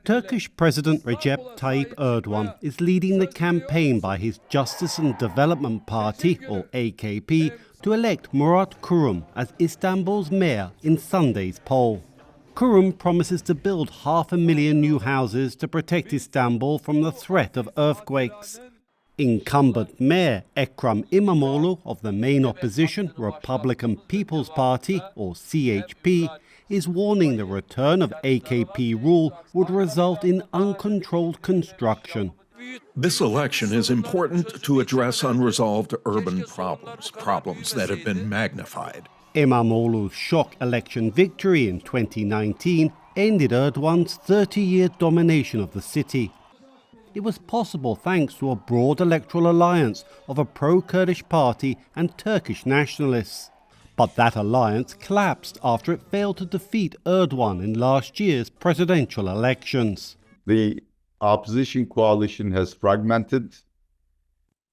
Turkish President Recep Tayyip Erdogan is leading the campaign by his Justice and Development Party, or AKP, to elect Murat Kurum as Istanbul's mayor in Sunday's poll. Kurum promises to build 500,000 new houses to protect Istanbul from the threat of earthquakes. Incumbent Mayor Ekrem İmamoğlu of the main opposition Republican People's Party, or CHP, is warning the return of AKP rule would result in uncontrolled construction. This election is important to address unresolved urban problems that have been magnified. İmamoğlu's shock election victory in 2019 ended Erdogan's 30-year domination of the city. It was possible thanks to a broad electoral alliance of a pro-Kurdish party and Turkish nationalists. But that alliance collapsed after it failed to defeat Erdogan in last year's presidential elections. The opposition coalition has fragmented.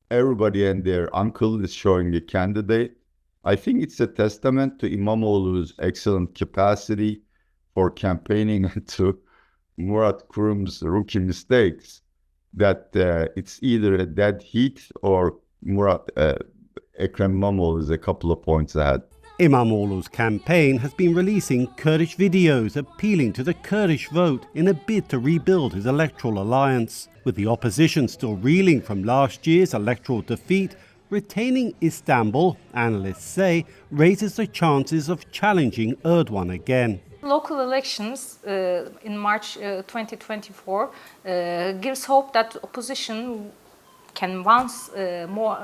Everybody and their uncle is showing a candidate. I think it's a testament to İmamoğlu's excellent capacity for campaigning and to Murat Kurum's rookie mistakes that it's either a dead heat or Ekrem İmamoğlu is a couple of points ahead. İmamoğlu's campaign has been releasing Kurdish videos appealing to the Kurdish vote in a bid to rebuild his electoral alliance. With the opposition still reeling from last year's electoral defeat, retaining Istanbul, analysts say, raises the chances of challenging Erdogan again. Local elections in March 2024 gives hope that opposition can once more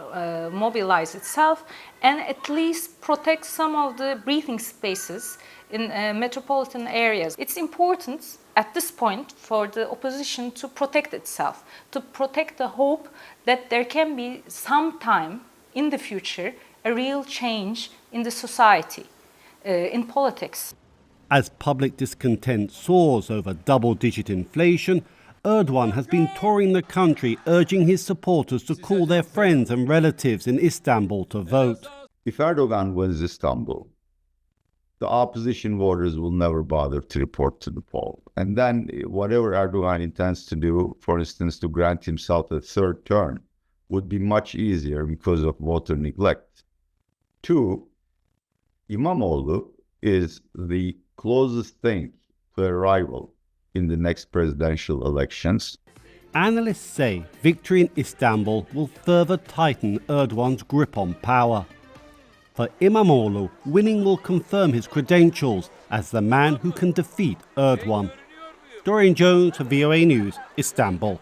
mobilize itself and at least protect some of the breathing spaces in metropolitan areas. It's important at this point for the opposition to protect itself, to protect the hope that there can be some time in the future a real change in the society, in politics. As public discontent soars over double-digit inflation, Erdogan has been touring the country urging his supporters to call their friends and relatives in Istanbul to vote. If Erdogan wins Istanbul, the opposition voters will never bother to report to the poll. And then whatever Erdogan intends to do, for instance, to grant himself a third term, would be much easier because of voter neglect. Two, İmamoğlu is the closest thing to a rival in the next presidential elections. Analysts say victory in Istanbul will further tighten Erdogan's grip on power. For İmamoğlu, winning will confirm his credentials as the man who can defeat Erdogan. Dorian Jones for VOA News, Istanbul.